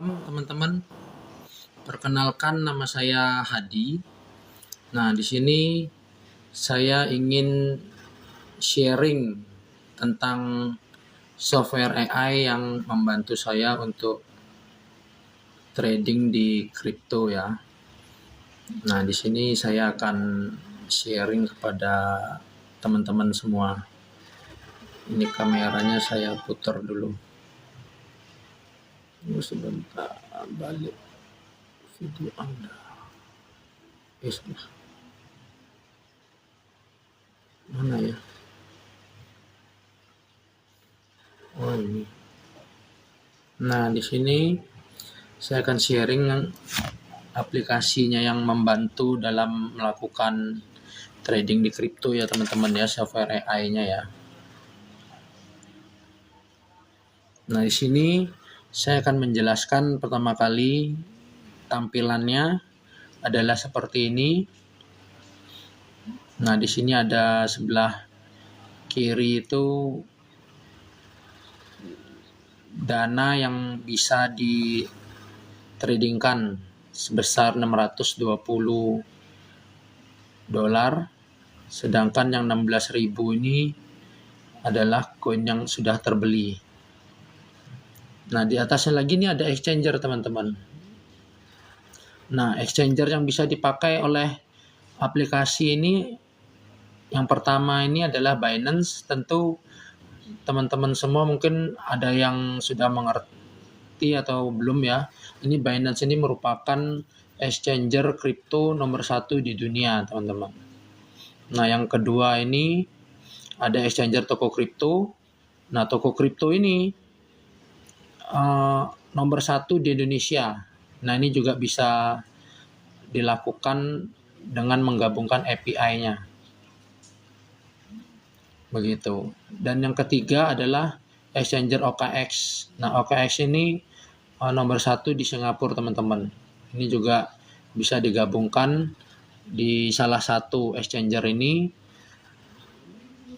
Teman-teman, perkenalkan nama saya Hadi. Nah, di sini saya ingin sharing tentang software AI yang membantu saya untuk trading di kripto ya. Nah, di sini saya akan sharing kepada teman-teman semua. Ini kameranya saya putar dulu. Sebentar, balik video Anda. Mana ya? Oh, ini. Nah, di sini saya akan sharing aplikasinya yang membantu dalam melakukan trading di kripto ya teman-teman ya, software AI-nya ya. Nah, di sini saya akan menjelaskan pertama kali tampilannya adalah seperti ini. Nah, di sini ada sebelah kiri itu dana yang bisa di tradingkan sebesar $620, sedangkan yang 16.000 ini adalah koin yang sudah terbeli. Nah, di atasnya lagi ini ada exchanger teman-teman. Nah, exchanger yang bisa dipakai oleh aplikasi ini yang pertama ini adalah Binance. Tentu teman-teman semua mungkin ada yang sudah mengerti atau belum ya. Ini Binance ini merupakan exchanger kripto nomor 1 di dunia teman-teman. Nah, yang kedua ini ada exchanger toko kripto. Nah, toko kripto ini nomor 1 di Indonesia. Nah, ini juga bisa dilakukan dengan menggabungkan API-nya. Begitu. Dan yang ketiga adalah exchanger OKX. Nah, OKX ini nomor 1 di Singapura, teman-teman. Ini juga bisa digabungkan di salah satu exchanger ini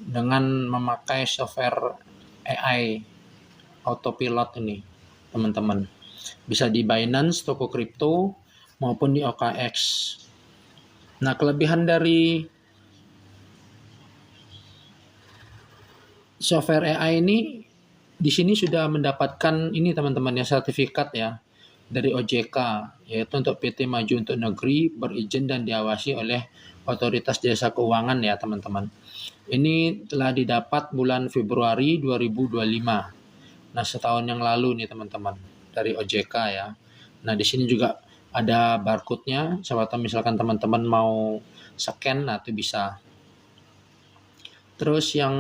dengan memakai software AI autopilot ini, teman-teman. Bisa di Binance, toko kripto, maupun di OKX. Nah, kelebihan dari software AI ini di sini sudah mendapatkan ini teman-teman ya, sertifikat ya dari OJK, yaitu untuk PT Maju Untuk Negeri, berizin dan diawasi oleh Otoritas Jasa Keuangan ya teman-teman. Ini telah didapat bulan Februari 2025. Nah, setahun yang lalu nih teman-teman dari OJK ya. Nah, di sini juga ada barcode-nya. Atau misalkan teman-teman mau scan, nah itu bisa. Terus yang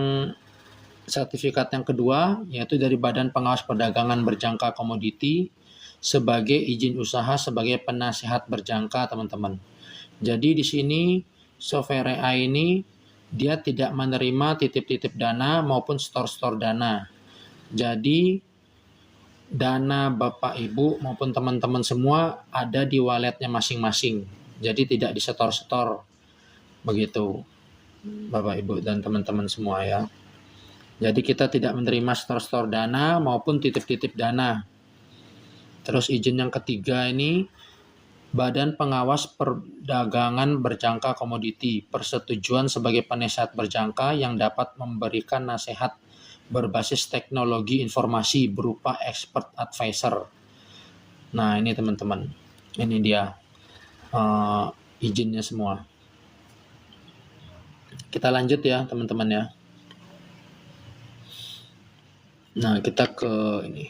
sertifikat yang kedua yaitu dari Badan Pengawas Perdagangan Berjangka Komoditi sebagai izin usaha sebagai penasihat berjangka, teman-teman. Jadi di sini software AI ini dia tidak menerima titip-titip dana maupun store-store dana. Jadi dana Bapak Ibu maupun teman-teman semua ada di walletnya masing-masing. Jadi tidak disetor-setor. Begitu Bapak Ibu dan teman-teman semua ya. Jadi kita tidak menerima store-store dana maupun titip-titip dana. Terus izin yang ketiga ini Badan Pengawas Perdagangan Berjangka Komoditi, persetujuan sebagai penasihat berjangka yang dapat memberikan nasihat berbasis teknologi informasi berupa expert advisor. Nah, ini teman-teman. Ini dia izinnya semua. Kita lanjut ya, teman-teman ya. Nah, kita ke ini.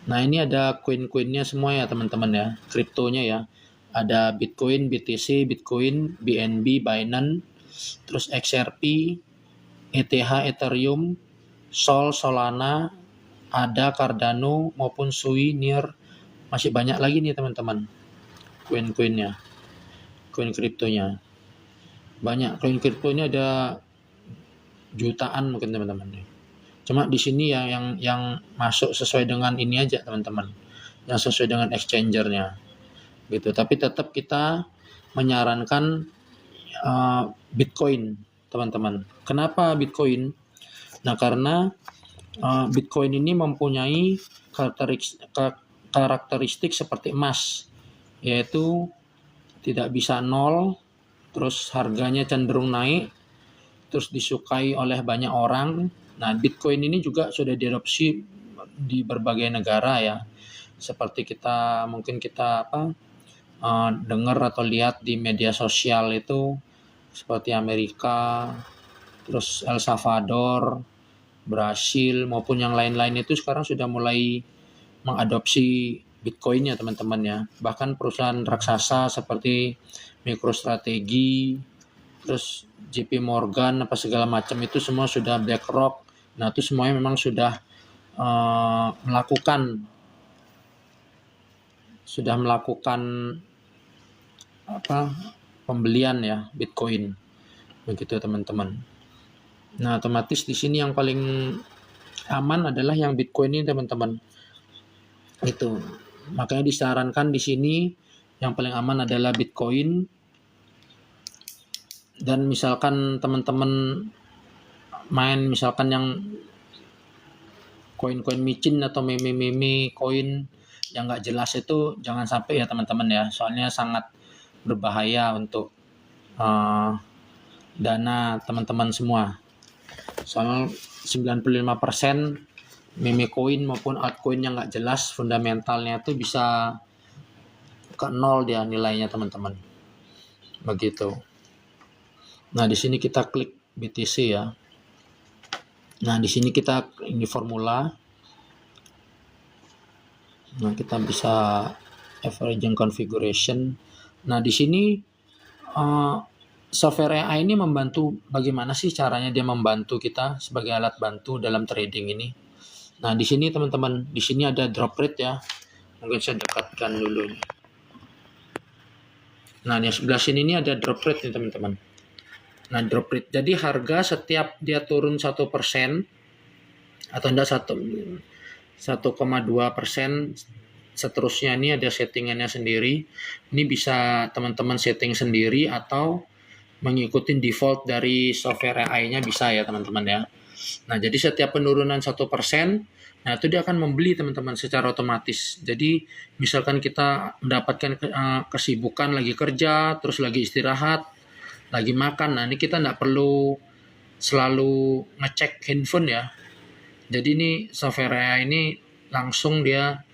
Nah, ini ada koin-koinnya semua ya teman-teman ya, kriptonya ya. Ada Bitcoin, BTC, Bitcoin, BNB, Binance, terus XRP, ETH, Ethereum, Sol, Solana, ada Cardano maupun Sui, Near. Masih banyak lagi nih teman-teman koin-koinnya, koin kriptonya. Banyak koin kriptonya, ada jutaan mungkin teman-teman. Cuma di sini yang masuk sesuai dengan ini aja teman-teman, yang sesuai dengan exchangernya gitu. Tapi tetap kita menyarankan Bitcoin teman-teman. Kenapa Bitcoin? Nah, karena Bitcoin ini mempunyai karakteristik seperti emas, yaitu tidak bisa nol, terus harganya cenderung naik, terus disukai oleh banyak orang. Nah, Bitcoin ini juga sudah diadopsi di berbagai negara ya. Seperti mungkin kita dengar atau lihat di media sosial itu seperti Amerika, terus El Salvador, Brasil maupun yang lain-lain itu sekarang sudah mulai mengadopsi Bitcoin ya teman-teman ya. Bahkan perusahaan raksasa seperti MicroStrategy, terus JP Morgan apa segala macam itu semua sudah, BlackRock. Nah, itu semuanya memang sudah melakukan pembelian ya Bitcoin. Begitu teman-teman. Nah, otomatis di sini yang paling aman adalah yang Bitcoin ini teman-teman. Itu. Makanya disarankan di sini yang paling aman adalah Bitcoin. Dan misalkan teman-teman main misalkan yang koin-koin micin atau meme-meme koin yang nggak jelas itu jangan sampai ya teman-teman ya. Soalnya sangat berbahaya untuk dana teman-teman semua. Soalnya 95% meme koin maupun altcoin yang nggak jelas fundamentalnya itu bisa ke nol dia nilainya teman-teman. Begitu. Nah, di sini kita klik BTC ya. Nah, di sini kita ini formula. Nah, kita bisa averaging configuration. Nah, di sini software AI ini membantu, bagaimana sih caranya dia membantu kita sebagai alat bantu dalam trading ini. Nah, di sini teman-teman, di sini ada drop rate ya. Mungkin saya dekatkan dulu. Nah, di sebelah sini ini ada drop rate nih teman-teman. Nah, drop rate. Jadi harga setiap dia turun 1% atau enggak 1,2%, seterusnya ini ada settingannya sendiri. Ini bisa teman-teman setting sendiri atau mengikuti default dari software AI-nya bisa ya teman-teman ya. Nah, jadi setiap penurunan 1%, nah itu dia akan membeli teman-teman secara otomatis. Jadi misalkan kita mendapatkan kesibukan lagi kerja, terus lagi istirahat, lagi makan, nah ini kita nggak perlu selalu ngecek handphone ya. Jadi ini software AI ini langsung dia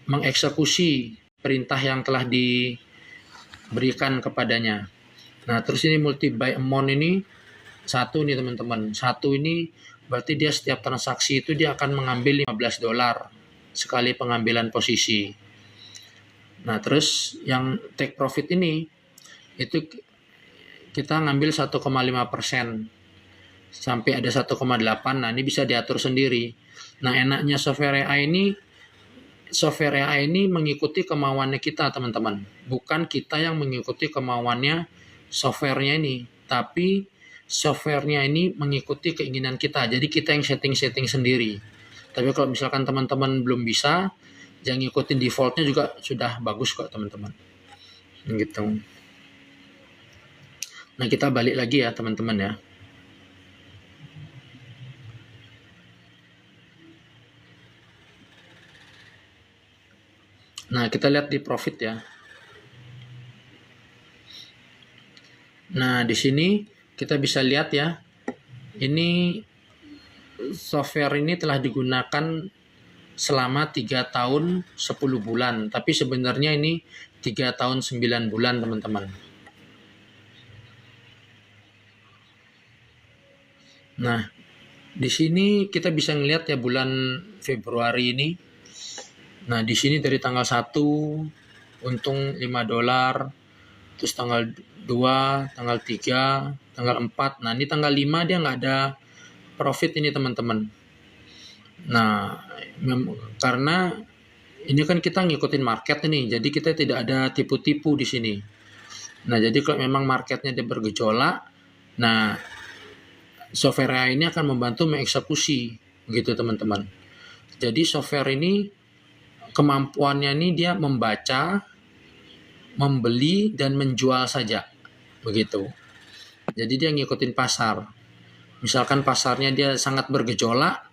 mengeksekusi perintah yang telah diberikan kepadanya. Nah, terus ini multi buy amount ini satu nih teman-teman. Satu ini berarti dia setiap transaksi itu dia akan mengambil $15 sekali pengambilan posisi. Nah, terus yang take profit ini itu kita ngambil 1,5%. Sampai ada 1,8. Nah, ini bisa diatur sendiri. Nah, enaknya software AI ini mengikuti kemauannya kita, teman-teman. Bukan kita yang mengikuti kemauannya softwarenya ini, tapi softwarenya ini mengikuti keinginan kita. Jadi kita yang setting sendiri. Tapi kalau misalkan teman-teman belum bisa, jangan ngikutin defaultnya juga sudah bagus kok, teman-teman. Gitu. Nah, kita balik lagi ya, teman-teman ya. Nah, kita lihat di profit ya. Nah, di sini kita bisa lihat ya. Ini software ini telah digunakan selama 3 tahun 10 bulan. Tapi sebenarnya ini 3 tahun 9 bulan, teman-teman. Nah, di sini kita bisa ngelihat ya bulan Februari ini. Nah, di sini dari tanggal 1 untung $5, terus tanggal 2, tanggal 3, tanggal 4. Nah, ini tanggal 5 dia nggak ada profit ini teman-teman. Nah, karena ini kan kita ngikutin market ini, jadi kita tidak ada tipu-tipu di sini. Nah, jadi kalau memang marketnya dia bergejolak, nah software AI ini akan membantu mengeksekusi, begitu teman-teman. Jadi software ini kemampuannya ini dia membaca, membeli dan menjual saja, begitu. Jadi dia ngikutin pasar. Misalkan pasarnya dia sangat bergejolak,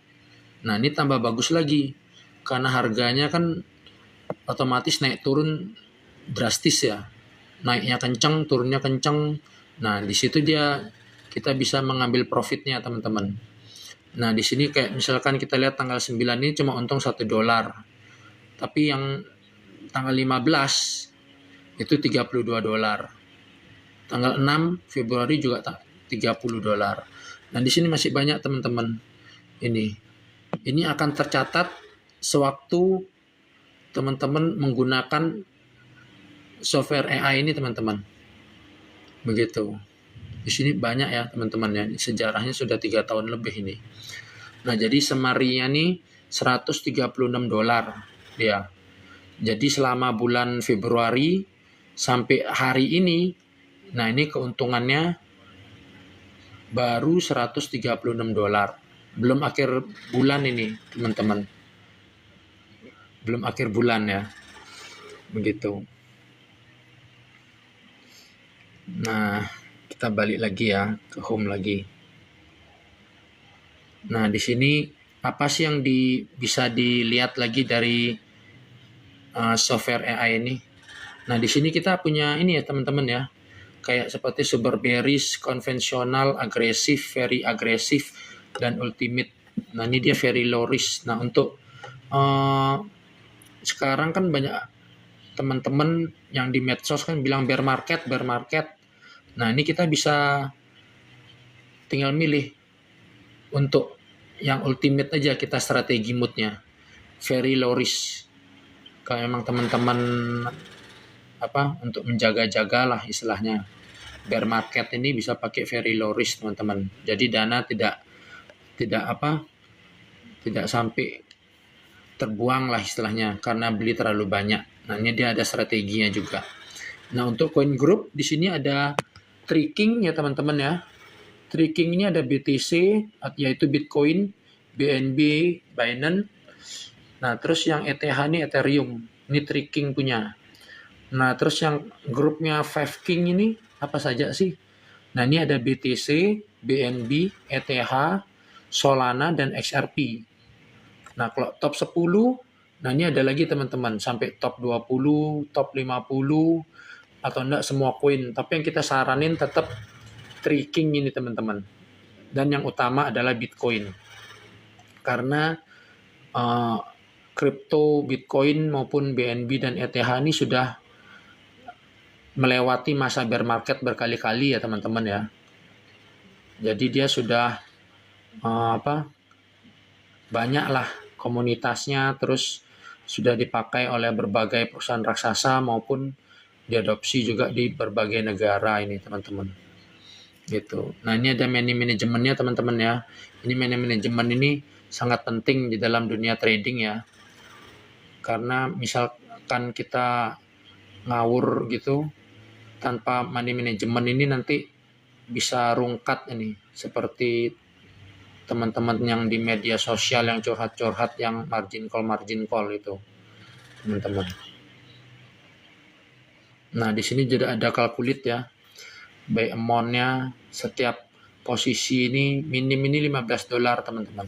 nah ini tambah bagus lagi karena harganya kan otomatis naik turun drastis ya. Naiknya kencang, turunnya kencang. Nah, di situ kita bisa mengambil profitnya, teman-teman. Nah, di sini kayak misalkan kita lihat tanggal 9 ini cuma untung $1. Tapi yang tanggal 15 itu $32. Tanggal 6 Februari juga $30. Nah, di sini masih banyak, teman-teman. Ini akan tercatat sewaktu teman-teman menggunakan software AI ini, teman-teman. Begitu. Di sini banyak ya, teman-teman ya. Sejarahnya sudah 3 tahun lebih ini. Nah, jadi summary-nya nih $136 dia. Jadi selama bulan Februari sampai hari ini, nah ini keuntungannya baru $136. Belum akhir bulan ini, teman-teman. Belum akhir bulan ya. Begitu. Nah, kita balik lagi ya ke home lagi. Nah, di sini apa sih yang bisa dilihat lagi dari software AI ini? Nah, di sini kita punya ini ya, teman-teman ya. Kayak seperti super bearish, konvensional, agresif, very agresif, dan ultimate. Nah, ini dia very low risk. Nah, untuk sekarang kan banyak teman-teman yang di medsos kan bilang bear market. Nah, ini kita bisa tinggal milih untuk yang ultimate aja, kita strategi moodnya very low risk. Kalau memang teman-teman untuk menjaga-jaga lah istilahnya, bear market ini bisa pakai very low risk, teman-teman. Jadi dana tidak sampai terbuang lah istilahnya karena beli terlalu banyak. Nah, ini dia ada strateginya juga. Nah, untuk coin group di sini ada tracking ya, teman-teman ya. Tracking ini ada BTC yaitu Bitcoin, BNB, Binance. Nah, terus yang ETH ini Ethereum. Ini tracking punya. Nah, terus yang grupnya Five King ini apa saja sih? Nah, ini ada BTC, BNB, ETH, Solana, dan XRP. Nah, kalau top 10, nah ini ada lagi, teman-teman, sampai top 20, top 50, atau enggak semua koin. Tapi yang kita saranin tetap tracking ini, teman-teman. Dan yang utama adalah Bitcoin. Karena kripto, Bitcoin maupun BNB dan ETH ini sudah melewati masa bear market berkali-kali ya, teman-teman ya. Jadi dia sudah banyak lah komunitasnya, terus sudah dipakai oleh berbagai perusahaan raksasa maupun diadopsi juga di berbagai negara ini, teman-teman. Gitu. Nah, ini ada manajemennya, teman-teman ya. Ini manajemen ini sangat penting di dalam dunia trading ya. Karena misalkan kita ngawur gitu tanpa money management ini nanti bisa rungkat ini, seperti teman-teman yang di media sosial yang curhat-curhat, yang margin call itu, teman-teman. Nah, di sini juga ada kalkulit ya, buy amount-nya setiap posisi ini minim ini $15, teman-teman.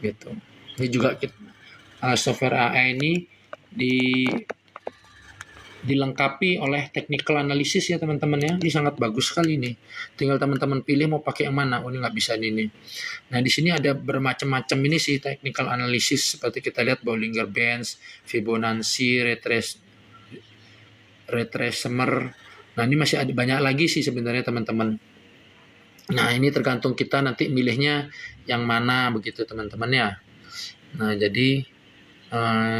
Gitu. Ini juga software AI ini dilengkapi oleh technical analysis ya, teman-teman ya. Ini sangat bagus sekali nih. Tinggal teman-teman pilih mau pakai yang mana. Oh, ini nggak bisa ini. Nah, di sini ada bermacam-macam ini sih technical analysis, seperti kita lihat Bollinger Bands, Fibonacci, retracement. Nah, ini masih ada banyak lagi sih sebenarnya, teman-teman. Nah, ini tergantung kita nanti milihnya yang mana begitu, teman-teman ya. Nah, jadi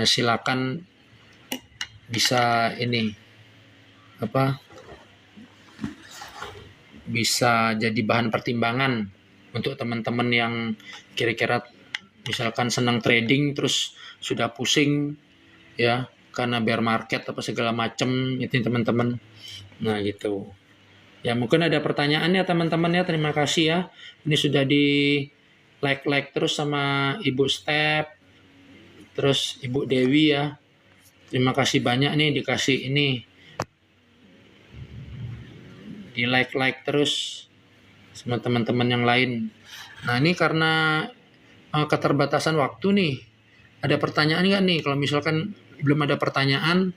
silakan bisa bisa jadi bahan pertimbangan untuk teman-teman yang kira-kira misalkan senang trading terus sudah pusing ya karena bear market apa segala macam itu, teman-teman. Nah, gitu ya, mungkin ada pertanyaan ya, teman-teman ya. Terima kasih ya, ini sudah di like terus sama Ibu Step, terus Ibu Dewi ya. Terima kasih banyak nih, dikasih ini, di like terus sama teman-teman yang lain. Nah, ini karena keterbatasan waktu nih, ada pertanyaan nggak nih? Kalau misalkan belum ada pertanyaan,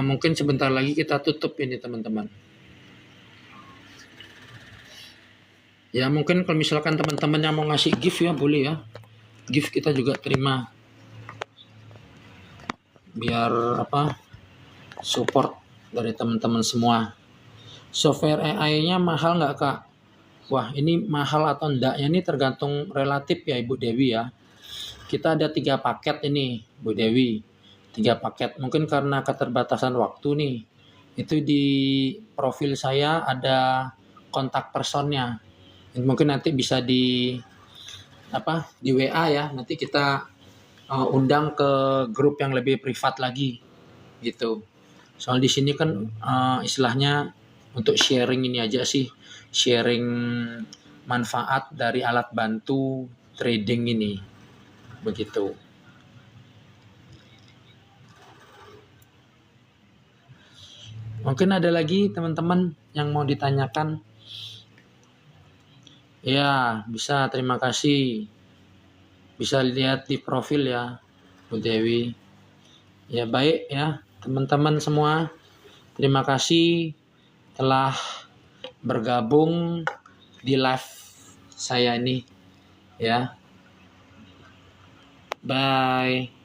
mungkin sebentar lagi kita tutup ini teman-teman. Ya mungkin kalau misalkan teman-teman yang mau ngasih gift ya boleh ya. Gift kita juga terima. Biar support dari teman-teman semua. Software AI-nya mahal nggak Kak? Wah ini mahal atau enggaknya ini tergantung relatif ya Ibu Dewi ya. Kita ada 3 paket ini Bu Dewi. 3 paket. Mungkin karena keterbatasan waktu nih. Itu di profil saya ada kontak personnya. Mungkin nanti bisa di WA ya. Nanti kita undang ke grup yang lebih privat lagi gitu. Soal di sini kan istilahnya untuk sharing ini aja sih, sharing manfaat dari alat bantu trading ini, begitu. Mungkin ada lagi teman-teman yang mau ditanyakan? Ya, bisa. Terima kasih. Bisa lihat di profil ya, Bu Dewi. Ya baik ya, teman-teman semua. Terima kasih telah bergabung di live saya ini ya. Bye.